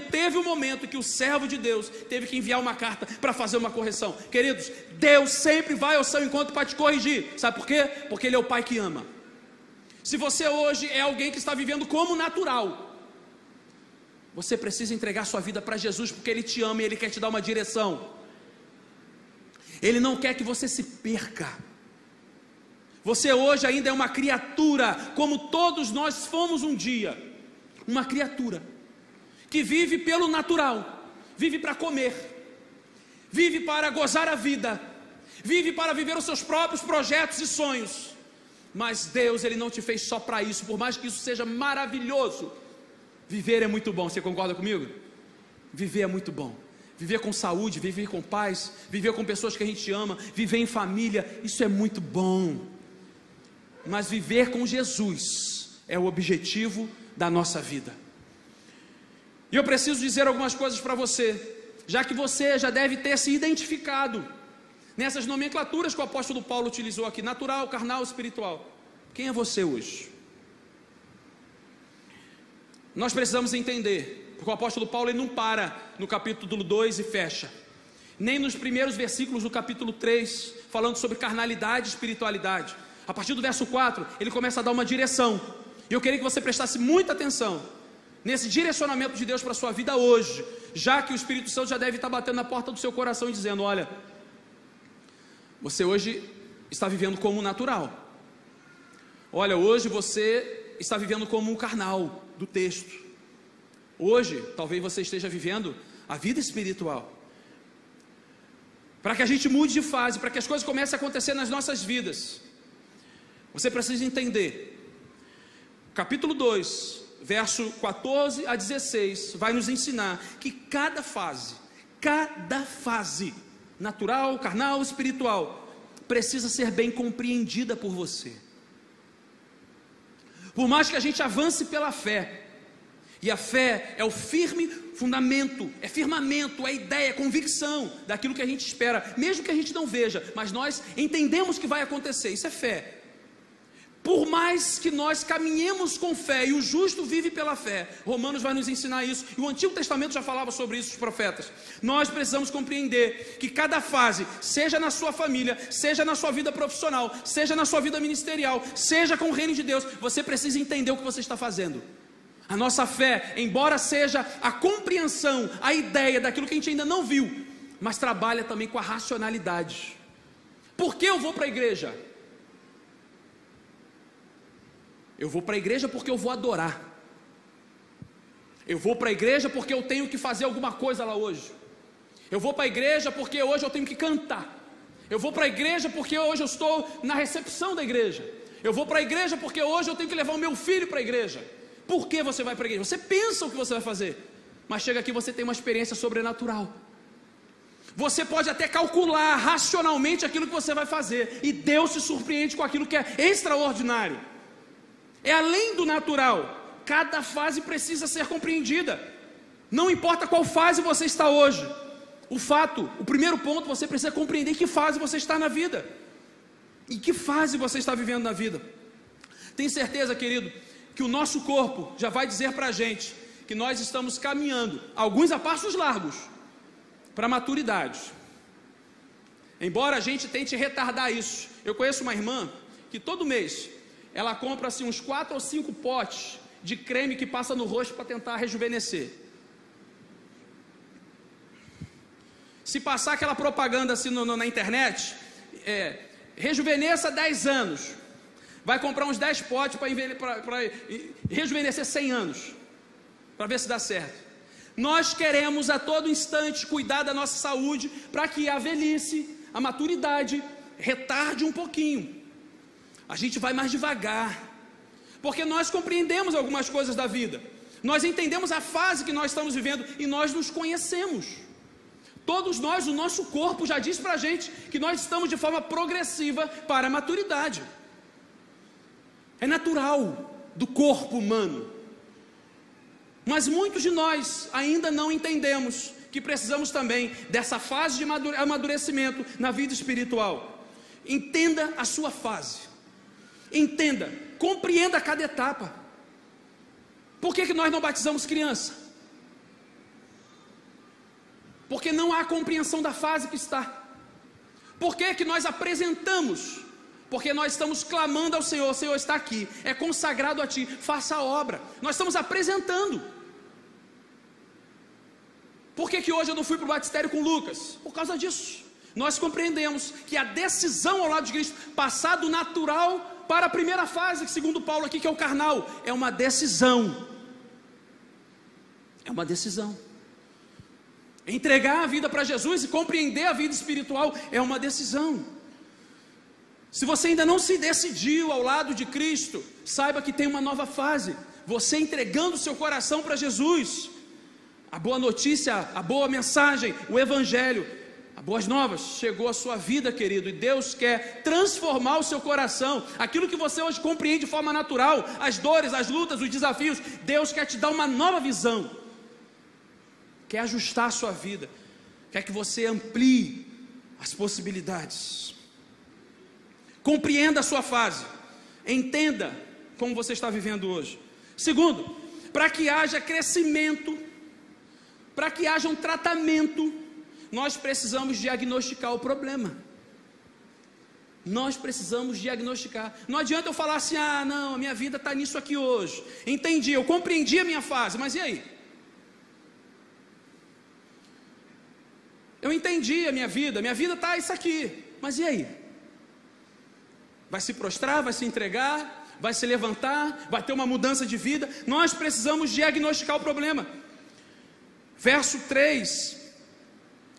teve um momento que o servo de Deus teve que enviar uma carta para fazer uma correção. Queridos, Deus sempre vai ao seu encontro para te corrigir. Sabe por quê? Porque Ele é o Pai que ama. Se você hoje é alguém que está vivendo como natural, você precisa entregar sua vida para Jesus, porque Ele te ama e Ele quer te dar uma direção. Ele não quer que você se perca. Você hoje ainda é uma criatura, como todos nós fomos um dia. Uma criatura que vive pelo natural, vive para comer, vive para gozar a vida, vive para viver os seus próprios projetos e sonhos. Mas Deus, Ele não te fez só para isso, por mais que isso seja maravilhoso. Viver é muito bom, você concorda comigo? Viver é muito bom. Viver com saúde, viver com paz, viver com pessoas que a gente ama, viver em família, isso é muito bom. Mas viver com Jesus é o objetivo da nossa vida. E eu preciso dizer algumas coisas para você, já que você já deve ter se identificado nessas nomenclaturas que o apóstolo Paulo utilizou aqui: natural, carnal, espiritual. Quem é você hoje? Nós precisamos entender, porque o apóstolo Paulo ele não para no capítulo 2 e fecha, nem nos primeiros versículos do capítulo 3, falando sobre carnalidade e espiritualidade. A partir do verso 4, ele começa a dar uma direção, e eu queria que você prestasse muita atenção nesse direcionamento de Deus para a sua vida hoje, já que o Espírito Santo já deve estar batendo na porta do seu coração e dizendo: olha, você hoje está vivendo como um natural, olha, hoje você está vivendo como um carnal do texto. Hoje, talvez você esteja vivendo a vida espiritual. Para que a gente mude de fase, para que as coisas comecem a acontecer nas nossas vidas, você precisa entender. Capítulo 2, verso 14 a 16, vai nos ensinar que cada fase, natural, carnal, espiritual, precisa ser bem compreendida por você. Por mais que a gente avance pela fé, e a fé é o firme fundamento, é firmamento, é ideia, é convicção daquilo que a gente espera, mesmo que a gente não veja, mas nós entendemos que vai acontecer, isso é fé. Por mais que nós caminhemos com fé, e o justo vive pela fé, Romanos vai nos ensinar isso, e o Antigo Testamento já falava sobre isso, os profetas. Nós precisamos compreender que cada fase, seja na sua família, seja na sua vida profissional, seja na sua vida ministerial, seja com o reino de Deus, você precisa entender o que você está fazendo. A nossa fé, embora seja a compreensão, a ideia daquilo que a gente ainda não viu, mas trabalha também com a racionalidade. Por que eu vou para a igreja? Eu vou para a igreja porque eu vou adorar. Eu vou para a igreja porque eu tenho que fazer alguma coisa lá hoje. Eu vou para a igreja porque hoje eu tenho que cantar. Eu vou para a igreja porque hoje eu estou na recepção da igreja. Eu vou para a igreja porque hoje eu tenho que levar o meu filho para a igreja. Por que você vai para a igreja? Você pensa o que você vai fazer, mas chega aqui e você tem uma experiência sobrenatural. Você pode até calcular racionalmente aquilo que você vai fazer, e Deus se surpreende com aquilo que é extraordinário. É além do natural. Cada fase precisa ser compreendida. Não importa qual fase você está hoje. O primeiro ponto, você precisa compreender em que fase você está na vida. Em que fase você está vivendo na vida. Tem certeza, querido, que o nosso corpo já vai dizer para a gente que nós estamos caminhando, alguns a passos largos, para a maturidade. Embora a gente tente retardar isso. Eu conheço uma irmã que todo mês ela compra assim uns 4 ou 5 potes de creme que passa no rosto para tentar rejuvenescer. Se passar aquela propaganda assim na internet, rejuvenesça 10 anos, vai comprar uns 10 potes para rejuvenescer 100 anos, para ver se dá certo. Nós queremos a todo instante cuidar da nossa saúde, para que a velhice, a maturidade, retarde um pouquinho. A gente vai mais devagar, porque nós compreendemos algumas coisas da vida, nós entendemos a fase que nós estamos vivendo, e nós nos conhecemos. Todos nós, o nosso corpo já diz para a gente que nós estamos de forma progressiva para a maturidade. É natural do corpo humano. Mas muitos de nós ainda não entendemos que precisamos também dessa fase de amadurecimento na vida espiritual. Entenda a sua fase. Entenda, compreenda cada etapa. Por que nós não batizamos criança? Porque não há compreensão da fase que está. Por que nós apresentamos? Porque nós estamos clamando ao Senhor. O Senhor está aqui, é consagrado a Ti, faça a obra. Nós estamos apresentando. Por que hoje eu não fui para o batistério com Lucas? Por causa disso. Nós compreendemos que a decisão ao lado de Cristo, passar do natural para a primeira fase, segundo Paulo aqui, que é o carnal, é uma decisão. É uma decisão. Entregar a vida para Jesus e compreender a vida espiritual é uma decisão. Se você ainda não se decidiu ao lado de Cristo, saiba que tem uma nova fase. Você entregando o seu coração para Jesus. A boa notícia, a boa mensagem, o Evangelho, as boas novas, chegou à sua vida, querido. E Deus quer transformar o seu coração. Aquilo que você hoje compreende de forma natural, as dores, as lutas, os desafios, Deus quer te dar uma nova visão. Quer ajustar a sua vida, quer que você amplie as possibilidades. Compreenda a sua fase, entenda como você está vivendo hoje. Segundo, para que haja crescimento, para que haja um tratamento, nós precisamos diagnosticar o problema. Nós precisamos diagnosticar. Não adianta eu falar assim, não, a minha vida está nisso aqui hoje. Entendi, eu compreendi a minha fase, mas e aí? Eu entendi a minha vida está isso aqui, mas e aí? Vai se prostrar, vai se entregar, vai se levantar, vai ter uma mudança de vida? Nós precisamos diagnosticar o problema. Verso 3,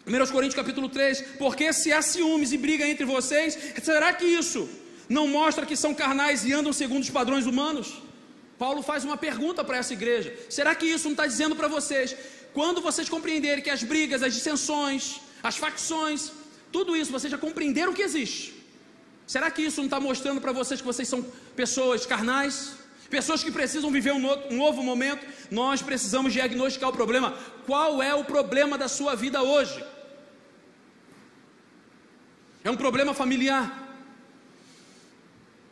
1 Coríntios capítulo 3, porque se há ciúmes e briga entre vocês, será que isso não mostra que são carnais e andam segundo os padrões humanos? Paulo faz uma pergunta para essa igreja, será que isso não está dizendo para vocês, quando vocês compreenderem que as brigas, as dissensões, as facções, tudo isso vocês já compreenderam que existe, será que isso não está mostrando para vocês que vocês são pessoas carnais? Pessoas que precisam viver um novo momento? Nós precisamos diagnosticar o problema. Qual é o problema da sua vida hoje? É um problema familiar?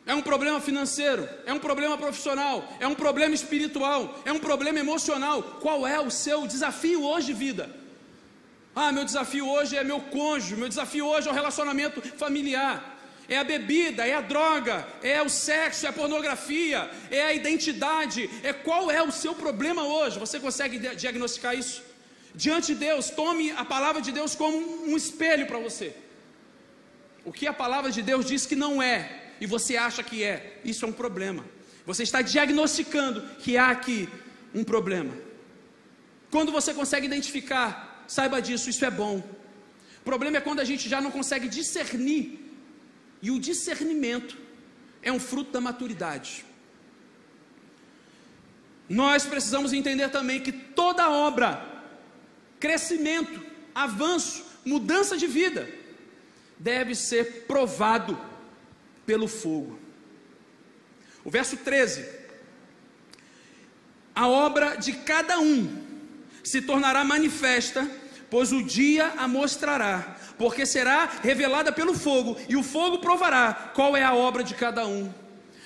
É um problema financeiro? É um problema profissional? É um problema espiritual? É um problema emocional? Qual é o seu desafio hoje de vida? Meu desafio hoje é meu cônjuge, meu desafio hoje é o relacionamento familiar. É a bebida, é a droga, é o sexo, é a pornografia, é a identidade. Qual é o seu problema hoje? Você consegue diagnosticar isso? Diante de Deus, tome a palavra de Deus como um espelho para você. O que a palavra de Deus diz que não é, e você acha que é, isso é um problema. Você está diagnosticando que há aqui um problema. Quando você consegue identificar, saiba disso, isso é bom. O problema é quando a gente já não consegue discernir. E o discernimento é um fruto da maturidade. Nós precisamos entender também que toda obra, crescimento, avanço, mudança de vida, deve ser provado pelo fogo. O verso 13: a obra de cada um se tornará manifesta, pois o dia a mostrará, porque será revelada pelo fogo, e o fogo provará qual é a obra de cada um.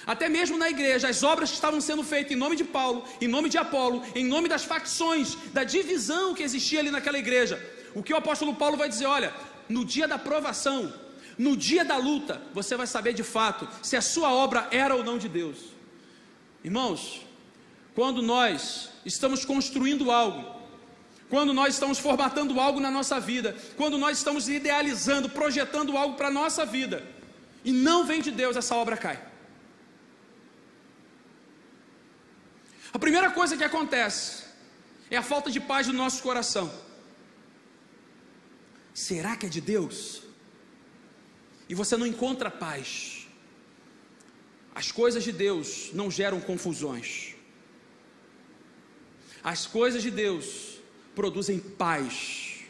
Até mesmo na igreja, as obras que estavam sendo feitas em nome de Paulo, em nome de Apolo, em nome das facções, da divisão que existia ali naquela igreja, o que o apóstolo Paulo vai dizer: olha, no dia da provação, no dia da luta, você vai saber de fato se a sua obra era ou não de Deus. Irmãos, quando nós estamos construindo algo, quando nós estamos formatando algo na nossa vida, quando nós estamos idealizando, projetando algo para a nossa vida, e não vem de Deus, essa obra cai. A primeira coisa que acontece é a falta de paz no nosso coração. Será que é de Deus? E você não encontra paz. As coisas de Deus não geram confusões. As coisas de Deus produzem paz.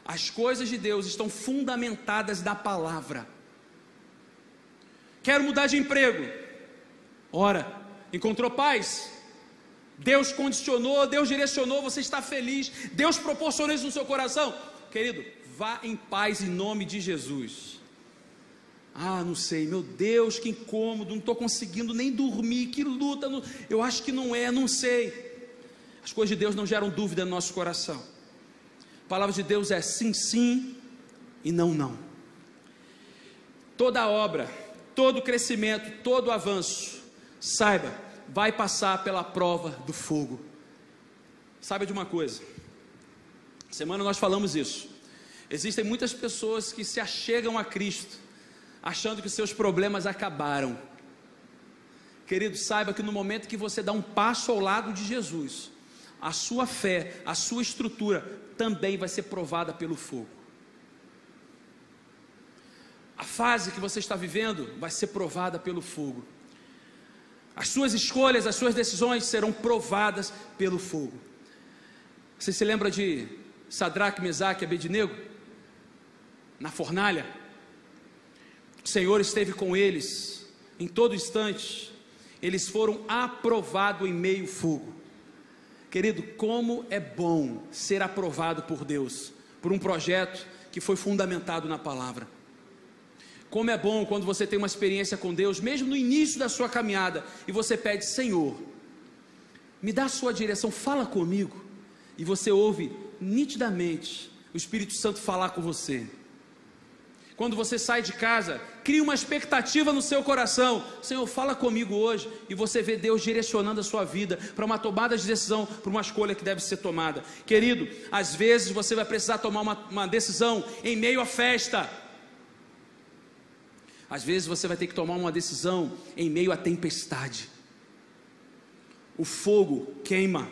As coisas de Deus estão fundamentadas na palavra. Quero mudar de emprego. Ora, encontrou paz? Deus condicionou, Deus direcionou, você está feliz, Deus proporcionou isso no seu coração. Querido, vá em paz em nome de Jesus. Ah, não sei, meu Deus, que incômodo, não estou conseguindo nem dormir, que luta, eu acho que não sei. As coisas de Deus não geram dúvida no nosso coração. A palavra de Deus é sim, sim e não, não. Toda obra, todo crescimento, todo avanço, saiba, vai passar pela prova do fogo. Saiba de uma coisa, semana nós falamos isso. Existem muitas pessoas que se achegam a Cristo, achando que seus problemas acabaram. Querido, saiba que no momento que você dá um passo ao lado de Jesus, a sua fé, a sua estrutura também vai ser provada pelo fogo. A fase que você está vivendo vai ser provada pelo fogo. As suas escolhas, as suas decisões serão provadas pelo fogo. Você se lembra de Sadraque, Mesaque e Abednego? Na fornalha? O Senhor esteve com eles em todo instante. Eles foram aprovados em meio fogo. Querido, como é bom ser aprovado por Deus, por um projeto que foi fundamentado na palavra. Como é bom quando você tem uma experiência com Deus, mesmo no início da sua caminhada, e você pede: Senhor, me dá a sua direção, fala comigo, e você ouve nitidamente o Espírito Santo falar com você. Quando você sai de casa, cria uma expectativa no seu coração: Senhor, fala comigo hoje, e você vê Deus direcionando a sua vida para uma tomada de decisão, para uma escolha que deve ser tomada. Querido, às vezes você vai precisar tomar uma decisão em meio à festa. Às vezes você vai ter que tomar uma decisão em meio à tempestade. O fogo queima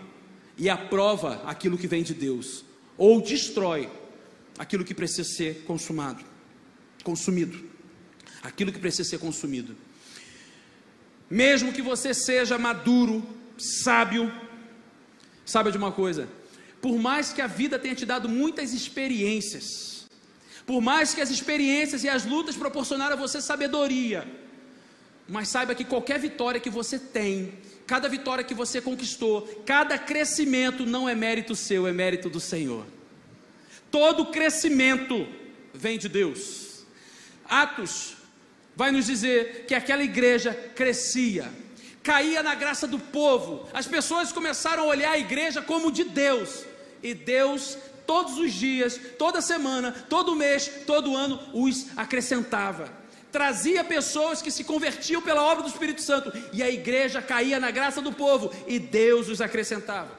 e aprova aquilo que vem de Deus, ou destrói aquilo que precisa ser consumido. Aquilo que precisa ser consumido. Mesmo que você seja maduro, sábio, saiba de uma coisa: por mais que a vida tenha te dado muitas experiências, por mais que as experiências e as lutas proporcionaram a você sabedoria, mas saiba que qualquer vitória que você tem, cada vitória que você conquistou, cada crescimento não é mérito seu, é mérito do Senhor. Todo crescimento vem de Deus. Atos vai nos dizer que aquela igreja crescia, caía na graça do povo. As pessoas começaram a olhar a igreja como de Deus, e Deus todos os dias, toda semana, todo mês, todo ano os acrescentava, trazia pessoas que se convertiam pela obra do Espírito Santo, e a igreja caía na graça do povo, e Deus os acrescentava.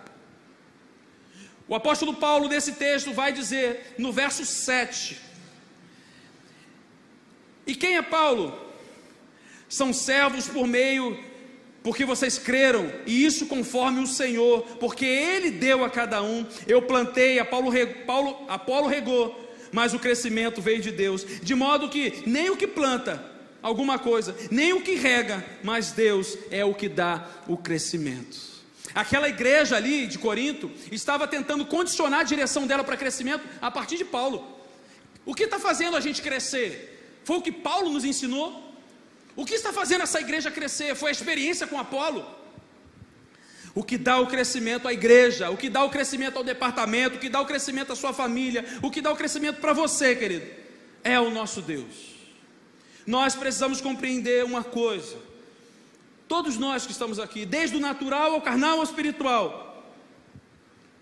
O apóstolo Paulo nesse texto vai dizer no verso 7: e quem é Paulo? São servos porque vocês creram, e isso conforme o Senhor, porque Ele deu a cada um. Eu plantei, Apolo regou, mas o crescimento veio de Deus, de modo que nem o que planta alguma coisa, nem o que rega, mas Deus é o que dá o crescimento. Aquela igreja ali de Corinto estava tentando condicionar a direção dela para crescimento a partir de Paulo. O que está fazendo a gente crescer? Foi o que Paulo nos ensinou? O que está fazendo essa igreja crescer? Foi a experiência com Apolo? O que dá o crescimento à igreja, o que dá o crescimento ao departamento, o que dá o crescimento à sua família, o que dá o crescimento para você, querido, é o nosso Deus. Nós precisamos compreender uma coisa: todos nós que estamos aqui, desde o natural ao carnal ao espiritual,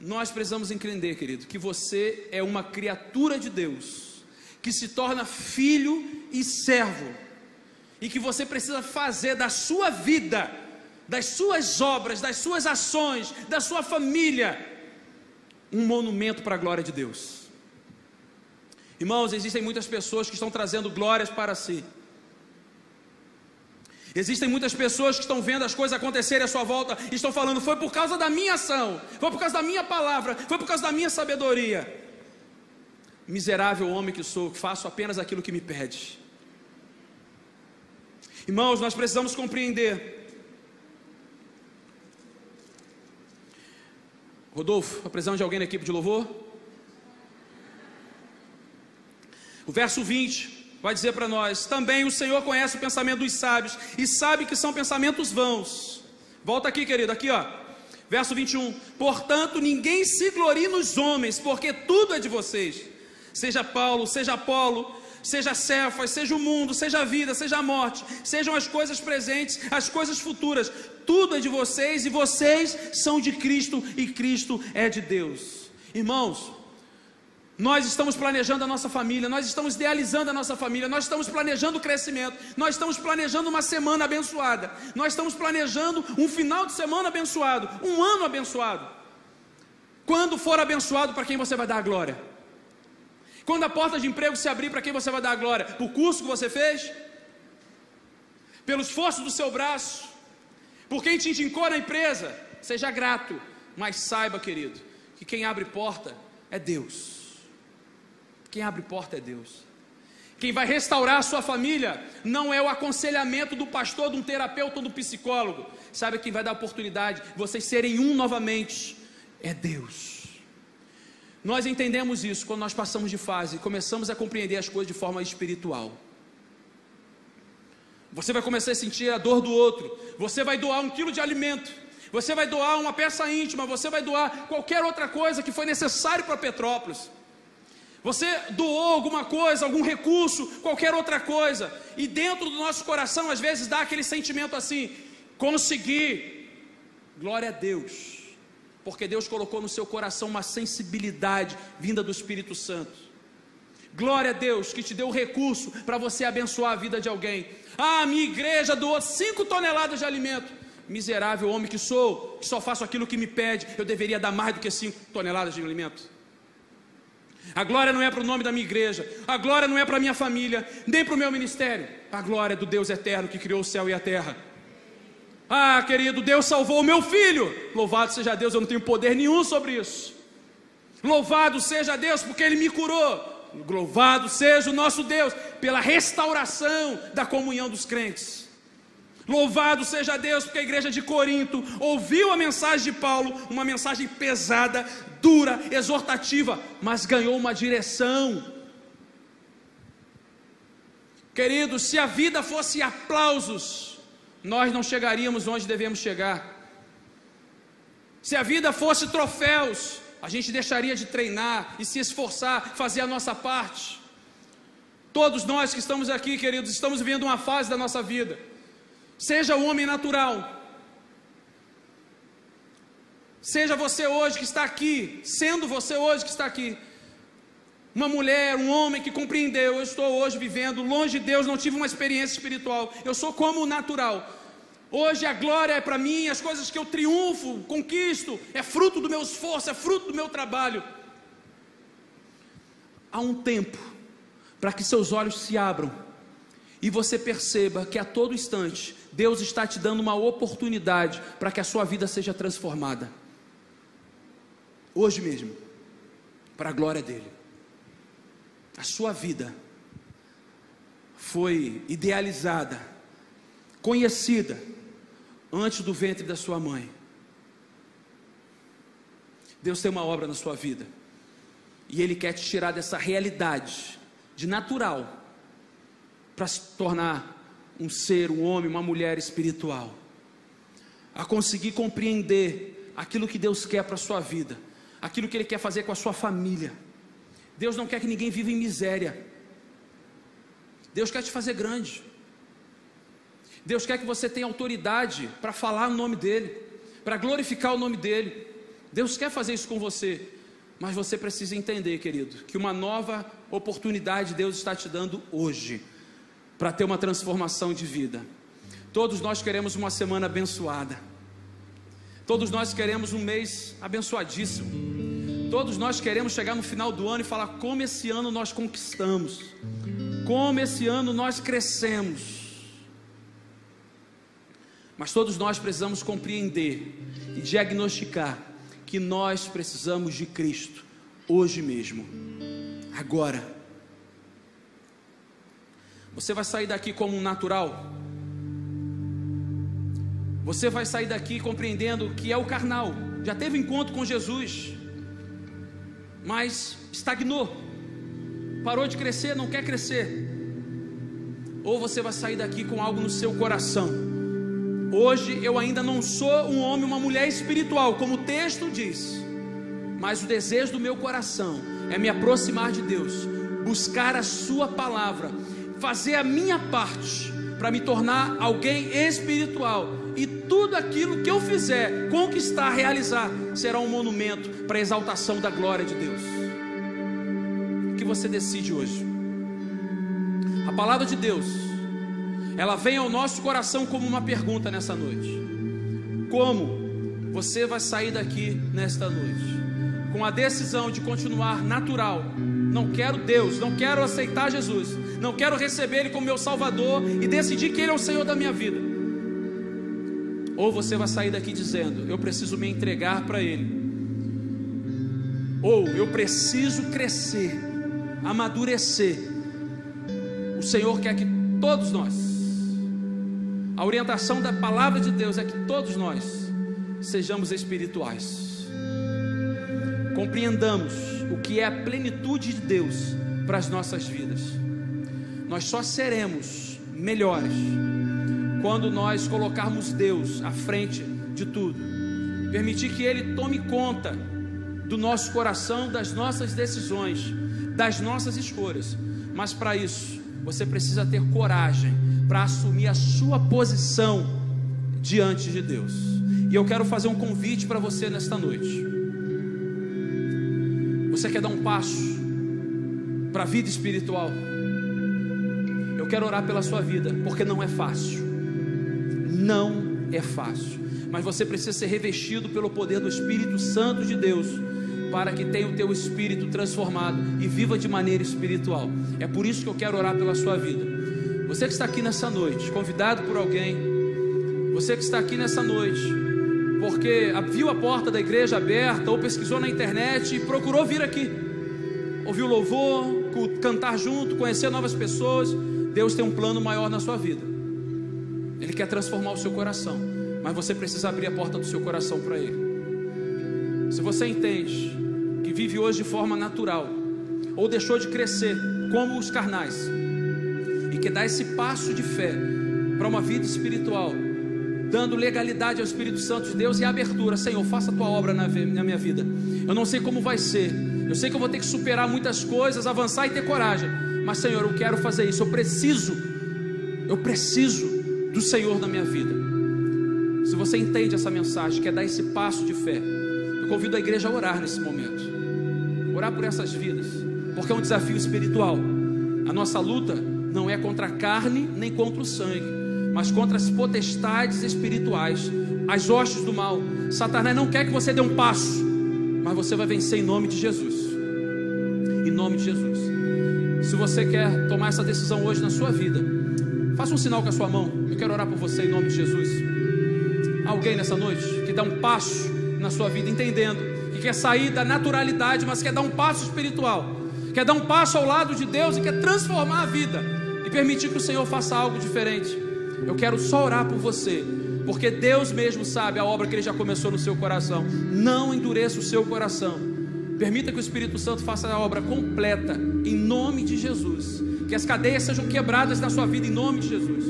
nós precisamos entender, querido, que você é uma criatura de Deus, que se torna filho e servo, e que você precisa fazer da sua vida, das suas obras, das suas ações, da sua família, um monumento para a glória de Deus. Irmãos, existem muitas pessoas que estão trazendo glórias para si, Existem muitas pessoas que estão vendo as coisas acontecerem à sua volta e estão falando: foi por causa da minha ação, foi por causa da minha palavra, foi por causa da minha sabedoria. Miserável homem que sou, que faço apenas aquilo que me pede. Irmãos, nós precisamos compreender. Rodolfo, a precisamos de alguém na equipe de louvor? O verso 20 vai dizer para nós: também o Senhor conhece o pensamento dos sábios e sabe que são pensamentos vãos. Volta aqui, querido, aqui ó, verso 21. Portanto, ninguém se glorie nos homens, porque tudo é de vocês. Seja Paulo, seja Apolo, seja Cefas, seja o mundo, seja a vida, seja a morte, sejam as coisas presentes, as coisas futuras, tudo é de vocês e vocês são de Cristo e Cristo é de Deus. Irmãos, nós estamos planejando a nossa família, nós estamos idealizando a nossa família, nós estamos planejando o crescimento, nós estamos planejando uma semana abençoada, nós estamos planejando um final de semana abençoado, um ano abençoado. Quando for abençoado, para quem você vai dar a glória? Quando a porta de emprego se abrir, para quem você vai dar a glória? Por curso que você fez? Pelo esforço do seu braço? Por quem te indicou na empresa? Seja grato, mas saiba, querido, que quem abre porta é Deus. Quem abre porta é Deus. Quem vai restaurar a sua família não é o aconselhamento do pastor, de um terapeuta ou do psicólogo. Sabe quem vai dar a oportunidade de vocês serem um novamente? É Deus. Nós entendemos isso quando nós passamos de fase e começamos a compreender as coisas de forma espiritual. Você vai começar a sentir a dor do outro. Você vai doar 1 quilo de alimento. Você vai doar uma peça íntima. Você vai doar qualquer outra coisa que foi necessário para Petrópolis. Você doou alguma coisa, algum recurso, qualquer outra coisa. E dentro do nosso coração, às vezes, dá aquele sentimento assim: consegui. Glória a Deus. Porque Deus colocou no seu coração uma sensibilidade vinda do Espírito Santo. Glória a Deus que te deu o recurso para você abençoar a vida de alguém. Ah, minha igreja doou 5 toneladas de alimento. Miserável homem que sou, que só faço aquilo que me pede. Eu deveria dar mais do que 5 toneladas de alimento. A glória não é para o nome da minha igreja, a glória não é para a minha família, nem para o meu ministério. A glória é do Deus eterno que criou o céu e a terra. Ah, querido, Deus salvou o meu filho. Louvado seja Deus, eu não tenho poder nenhum sobre isso. Louvado seja Deus porque Ele me curou. Louvado seja o nosso Deus pela restauração da comunhão dos crentes. Louvado seja Deus porque a igreja de Corinto ouviu a mensagem de Paulo, uma mensagem pesada, dura, exortativa, mas ganhou uma direção. Queridos, se a vida fosse aplausos, nós não chegaríamos onde devemos chegar. Se a vida fosse troféus, a gente deixaria de treinar e se esforçar, fazer a nossa parte. Todos nós que estamos aqui, queridos, estamos vivendo uma fase da nossa vida. Seja o homem natural, seja você hoje que está aqui, sendo você hoje que está aqui, uma mulher, um homem que compreendeu: eu estou hoje vivendo longe de Deus, não tive uma experiência espiritual, eu sou como o natural. Hoje a glória é para mim, as coisas que eu triunfo, conquisto, é fruto do meu esforço, é fruto do meu trabalho. Há um tempo para que seus olhos se abram e você perceba que a todo instante Deus está te dando uma oportunidade para que a sua vida seja transformada. Hoje mesmo, para a glória dele. A sua vida foi idealizada, conhecida antes do ventre da sua mãe. Deus tem uma obra na sua vida e Ele quer te tirar dessa realidade de natural para se tornar um ser, um homem, uma mulher espiritual, a conseguir compreender aquilo que Deus quer para a sua vida, aquilo que Ele quer fazer com a sua família. Deus não quer que ninguém viva em miséria. Deus quer te fazer grande. Deus quer que você tenha autoridade para falar o nome dEle, para glorificar o nome dEle. Deus quer fazer isso com você, mas você precisa entender, querido, que uma nova oportunidade Deus está te dando hoje, para ter uma transformação de vida. Todos nós queremos uma semana abençoada. Todos nós queremos um mês abençoadíssimo. Todos nós queremos chegar no final do ano e falar: como esse ano nós conquistamos, como esse ano nós crescemos. Mas todos nós precisamos compreender e diagnosticar que nós precisamos de Cristo hoje mesmo, agora. Você vai sair daqui como um natural? Você vai sair daqui compreendendo que é o carnal, já teve encontro com Jesus, mas estagnou, parou de crescer, não quer crescer. Ou você vai sair daqui com algo no seu coração: hoje eu ainda não sou um homem, uma mulher espiritual, como o texto diz, mas o desejo do meu coração é me aproximar de Deus, buscar a sua palavra, fazer a minha parte para me tornar alguém espiritual, e tudo aquilo que eu fizer, conquistar, realizar, será um monumento para a exaltação da glória de Deus. O que você decide hoje? A palavra de Deus, ela vem ao nosso coração como uma pergunta nessa noite: como você vai sair daqui nesta noite? Com a decisão de continuar natural, não quero Deus, não quero aceitar Jesus, não quero receber Ele como meu Salvador e decidir que Ele é o Senhor da minha vida. Ou você vai sair daqui dizendo: eu preciso me entregar para Ele, ou eu preciso crescer, amadurecer. O Senhor quer que todos nós, a orientação da palavra de Deus é que todos nós sejamos espirituais, compreendamos o que é a plenitude de Deus para as nossas vidas. Nós só seremos melhores quando nós colocarmos Deus à frente de tudo, permitir que Ele tome conta do nosso coração, das nossas decisões, das nossas escolhas. Mas para isso, você precisa ter coragem para assumir a sua posição diante de Deus. E eu quero fazer um convite para você nesta noite. Você quer dar um passo para a vida espiritual? Eu quero orar pela sua vida, porque não é fácil. Não é fácil, mas você precisa ser revestido pelo poder do Espírito Santo de Deus, para que tenha o teu espírito transformado e viva de maneira espiritual. É por isso que eu quero orar pela sua vida. Você que está aqui nessa noite, convidado por alguém, você que está aqui nessa noite porque viu a porta da igreja aberta, ou pesquisou na internet e procurou vir aqui, ouviu louvor, cantar junto, conhecer novas pessoas. Deus tem um plano maior na sua vida. Ele quer transformar o seu coração, mas você precisa abrir a porta do seu coração para Ele. Se você entende que vive hoje de forma natural, ou deixou de crescer como os carnais, e que dá esse passo de fé para uma vida espiritual, dando legalidade ao Espírito Santo de Deus e abertura: Senhor, faça a tua obra na minha vida. Eu não sei como vai ser, eu sei que eu vou ter que superar muitas coisas, avançar e ter coragem, mas Senhor, eu quero fazer isso. Eu preciso do Senhor na minha vida. Se você entende essa mensagem, quer dar esse passo de fé, eu convido a igreja a orar nesse momento, orar por essas vidas, porque é um desafio espiritual. A nossa luta não é contra a carne nem contra o sangue, mas contra as potestades espirituais, as hostes do mal. Satanás não quer que você dê um passo, mas você vai vencer em nome de Jesus. Em nome de Jesus. Se você quer tomar essa decisão hoje na sua vida, faça um sinal com a sua mão. Eu quero orar por você em nome de Jesus. Alguém nessa noite que dá um passo na sua vida, entendendo que quer sair da naturalidade, mas quer dar um passo espiritual, quer dar um passo ao lado de Deus e quer transformar a vida e permitir que o Senhor faça algo diferente. Eu quero só orar por você, porque Deus mesmo sabe a obra que Ele já começou no seu coração. Não endureça o seu coração, permita que o Espírito Santo faça a obra completa, em nome de Jesus. Que as cadeias sejam quebradas na sua vida, em nome de Jesus.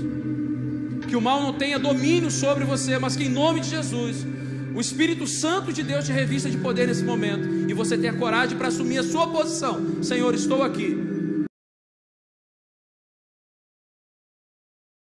Que o mal não tenha domínio sobre você, mas que em nome de Jesus o Espírito Santo de Deus te revista de poder nesse momento, e você tenha coragem para assumir a sua posição. Senhor, estou aqui,